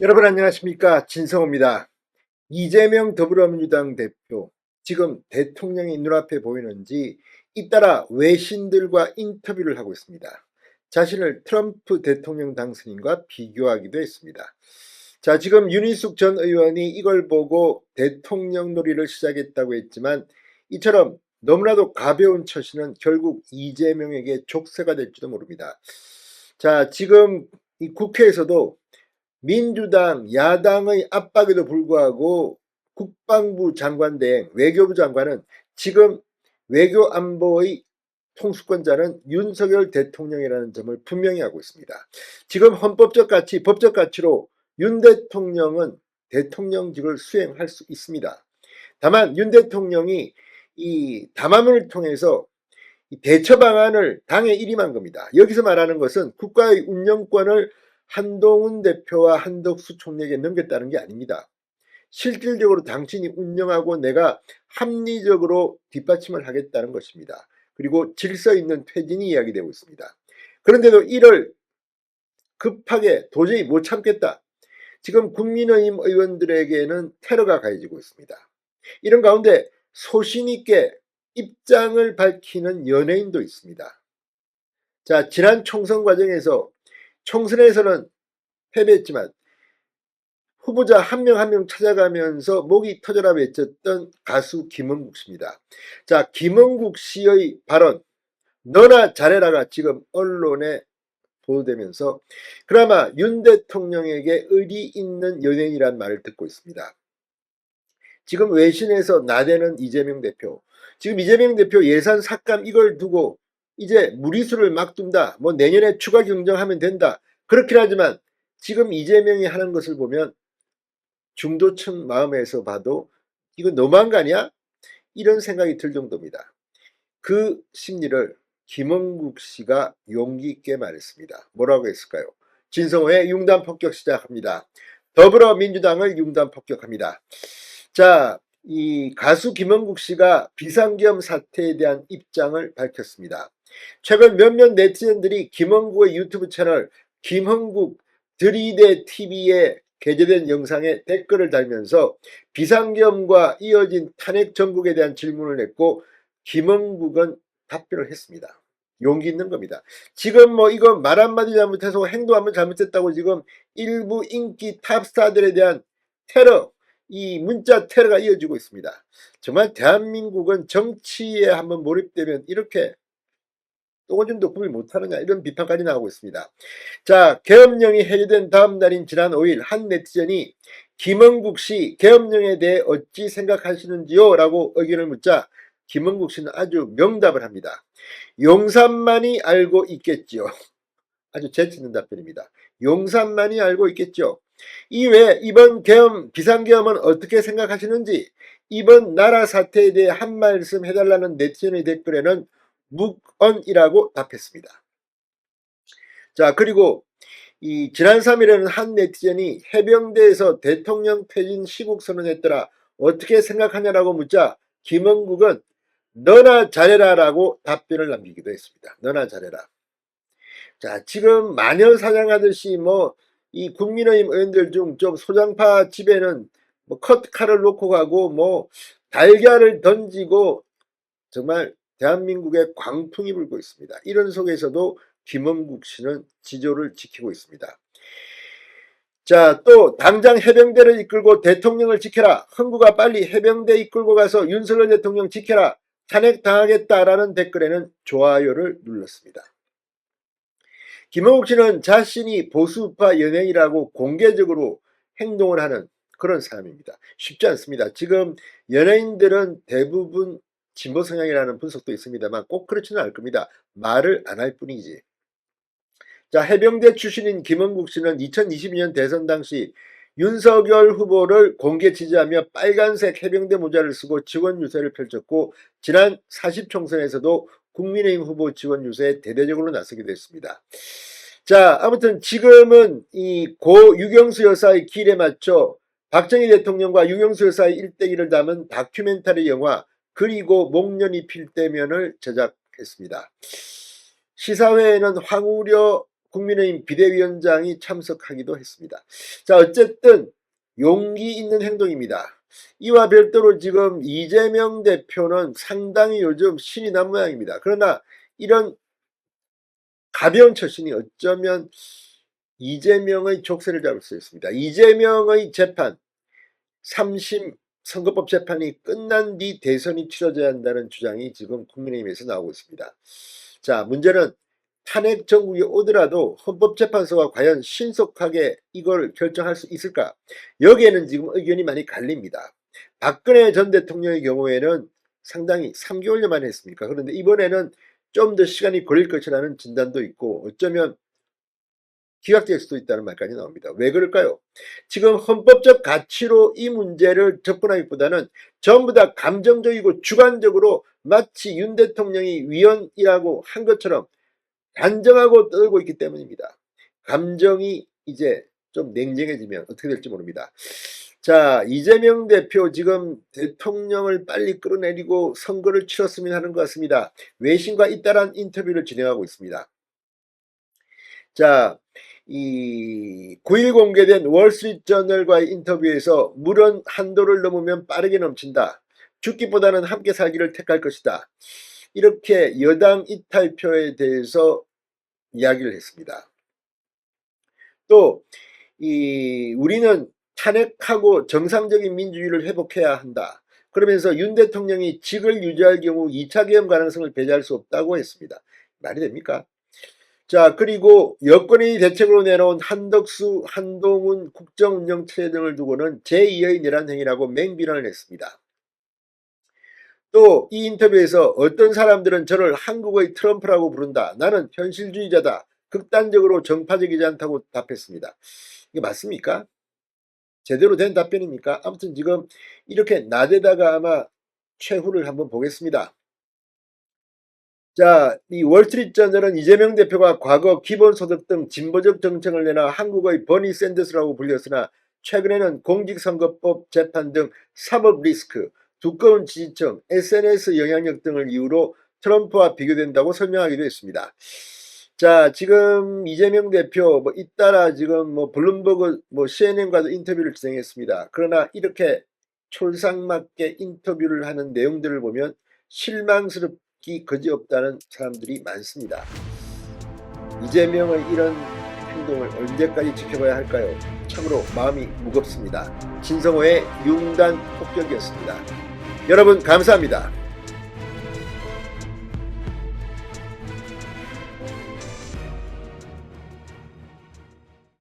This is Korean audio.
여러분 안녕하십니까, 진성호입니다. 이재명 더불어민주당 대표, 지금 대통령이 눈앞에 보이는지 잇따라 외신들과 인터뷰를 하고 있습니다. 자신을 트럼프 대통령 당선인과 비교하기도 했습니다. 자, 지금 윤희숙 전 의원이 이걸 보고 대통령 놀이를 시작했다고 했지만, 이처럼 너무나도 가벼운 처신은 결국 이재명에게 족쇄가 될지도 모릅니다. 자, 지금 이 국회에서도 민주당 야당의 압박에도 불구하고 국방부 장관 대행 외교부 장관은 지금 외교안보의 통수권자는 윤석열 대통령이라는 점을 분명히 하고 있습니다. 지금 헌법적 가치, 법적 가치로 윤 대통령은 대통령직을 수행할 수 있습니다. 다만 윤 대통령이 이 담화문을 통해서 대처 방안을 당에 일임한 겁니다. 여기서 말하는 것은 국가의 운영권을 한동훈 대표와 한덕수 총리에게 넘겼다는 게 아닙니다. 실질적으로 당신이 운영하고 내가 합리적으로 뒷받침을 하겠다는 것입니다. 그리고 질서 있는 퇴진이 이야기되고 있습니다. 그런데도 이를 급하게 도저히 못 참겠다. 지금 국민의힘 의원들에게는 테러가 가해지고 있습니다. 이런 가운데 소신 있게 입장을 밝히는 연예인도 있습니다. 자, 지난 총선 과정에서 총선에서는 패배했지만 후보자 한 명 한 명 찾아가면서 목이 터져라 외쳤던 가수 김은국 씨입니다. 자, 김은국 씨의 발언 너나 잘해라가 지금 언론에 보도되면서 그나마 윤 대통령에게 의리 있는 연예인이란 말을 듣고 있습니다. 지금 외신에서 나대는 이재명 대표, 지금 이재명 대표 예산 삭감 이걸 두고 이제 무리수를 막 둔다, 뭐 내년에 추가 경정하면 된다, 그렇긴 하지만 지금 이재명이 하는 것을 보면 중도층 마음에서 봐도 이거 너무한 거 아니야? 이런 생각이 들 정도입니다. 그 심리를 김은국 씨가 용기 있게 말했습니다. 뭐라고 했을까요? 진성호의 융단 폭격 시작합니다. 더불어민주당을 융단 폭격합니다. 자, 이 가수 김은국 씨가 비상계엄 사태에 대한 입장을 밝혔습니다. 최근 몇몇 네티즌들이 김은국의 유튜브 채널 김은국 들이대 TV에 게재된 영상에 댓글을 달면서 비상계엄과 이어진 탄핵 정국에 대한 질문을 했고 김은국은 답변을 했습니다. 용기 있는 겁니다. 지금 뭐 이거 말 한마디 잘못해서 행동 한번 잘못했다고 지금 일부 인기 탑스타들에 대한 테러, 이 문자 테러가 이어지고 있습니다. 정말 대한민국은 정치에 한번 몰입되면 이렇게 똥오줌도 구별 못하느냐 이런 비판까지 나오고 있습니다. 자, 계엄령이 해제된 다음 날인 지난 5일 한 네티즌이 김은국 씨 계엄령에 대해 어찌 생각하시는지요? 라고 의견을 묻자 김은국 씨는 아주 명답을 합니다. 용산만이 알고 있겠지요. 아주 재치있는 답변입니다. 용산만이 알고 있겠죠. 이외에 이번 계엄, 비상계엄은 어떻게 생각하시는지 이번 나라 사태에 대해 한 말씀 해달라는 네티즌의 댓글에는 묵언이라고 답했습니다. 자, 그리고 이 지난 3일에는 한 네티즌이 해병대에서 대통령 퇴진 시국 선언했더라. 어떻게 생각하냐라고 묻자 김은국은 너나 잘해라 라고 답변을 남기기도 했습니다. 너나 잘해라. 자, 지금 마녀 사냥하듯이 뭐 이 국민의힘 의원들 중 좀 소장파 집에는 뭐 컷칼을 놓고 가고 뭐 달걀을 던지고 정말 대한민국에 광풍이 불고 있습니다. 이런 속에서도 김은국 씨는 지조를 지키고 있습니다. 자, 또 당장 해병대를 이끌고 대통령을 지켜라. 흥부가 빨리 해병대 이끌고 가서 윤석열 대통령 지켜라. 탄핵당하겠다라는 댓글에는 좋아요를 눌렀습니다. 김은국 씨는 자신이 보수파 연예인이라고 공개적으로 행동을 하는 그런 사람입니다. 쉽지 않습니다. 지금 연예인들은 대부분 진보 성향이라는 분석도 있습니다만 꼭 그렇지는 않을 겁니다. 말을 안 할 뿐이지. 자, 해병대 출신인 김은국 씨는 2022년 대선 당시 윤석열 후보를 공개 지지하며 빨간색 해병대 모자를 쓰고 지원 유세를 펼쳤고 지난 40총선에서도 국민의힘 후보 지원 유세에 대대적으로 나서기도 했습니다. 자, 아무튼 지금은 이 고 유경수 여사의 길에 맞춰 박정희 대통령과 유경수 여사의 일대기를 담은 다큐멘터리 영화 그리고 목련이 필 때면을 제작했습니다. 시사회에는 황우려 국민의힘 비대위원장이 참석하기도 했습니다. 자, 어쨌든 용기 있는 행동입니다. 이와 별도로 지금 이재명 대표는 상당히 요즘 신이 난 모양입니다. 그러나 이런 가벼운 처신이 어쩌면 이재명의 족쇄를 잡을 수 있습니다. 이재명의 재판, 3심 선거법 재판이 끝난 뒤 대선이 치러져야 한다는 주장이 지금 국민의힘에서 나오고 있습니다. 자, 문제는 탄핵 정국이 오더라도 헌법재판소가 과연 신속하게 이걸 결정할 수 있을까? 여기에는 지금 의견이 많이 갈립니다. 박근혜 전 대통령의 경우에는 상당히 3개월여만 했습니까? 그런데 이번에는 좀 더 시간이 걸릴 것이라는 진단도 있고 어쩌면 기각될 수도 있다는 말까지 나옵니다. 왜 그럴까요? 지금 헌법적 가치로 이 문제를 접근하기보다는 전부 다 감정적이고 주관적으로 마치 윤 대통령이 위헌이라고 한 것처럼 단정하고 떨고 있기 때문입니다. 감정이 이제 좀 냉정해지면 어떻게 될지 모릅니다. 자, 이재명 대표 지금 대통령을 빨리 끌어내리고 선거를 치렀으면 하는 것 같습니다. 외신과 잇따른 인터뷰를 진행하고 있습니다. 자, 이 9일 공개된 월스트리트저널과의 인터뷰에서 물은 한도를 넘으면 빠르게 넘친다. 죽기보다는 함께 살기를 택할 것이다. 이렇게 여당 이탈표에 대해서 이야기를 했습니다. 또 우리는 탄핵하고 정상적인 민주주의를 회복해야 한다. 그러면서 윤 대통령이 직을 유지할 경우 2차 계엄 가능성을 배제할 수 없다고 했습니다. 말이 됩니까? 자, 그리고 여권이 대책으로 내놓은 한덕수, 한동훈 국정운영체제 등을 두고는 제2의 내란 행위라고 맹비난을 했습니다. 또 이 인터뷰에서 어떤 사람들은 저를 한국의 트럼프라고 부른다. 나는 현실주의자다. 극단적으로 정파적이지 않다고 답했습니다. 이게 맞습니까? 제대로 된 답변입니까? 아무튼 지금 이렇게 나대다가 아마 최후를 한번 보겠습니다. 자, 이 월스트리트저널은 이재명 대표가 과거 기본소득 등 진보적 정책을 내놔 한국의 버니 샌더스라고 불렸으나 최근에는 공직선거법 재판 등 사법 리스크, 두꺼운 지지층, SNS 영향력 등을 이유로 트럼프와 비교된다고 설명하기도 했습니다. 자, 지금 이재명 대표 잇따라 지금 블룸버그 CNN과도 인터뷰를 진행했습니다. 그러나 이렇게 촐싹맞게 인터뷰를 하는 내용들을 보면 실망스럽기 그지없다는 사람들이 많습니다. 이재명의 이런 행동을 언제까지 지켜봐야 할까요? 참으로 마음이 무겁습니다. 진성호의 융단 폭격이었습니다. 여러분 감사합니다.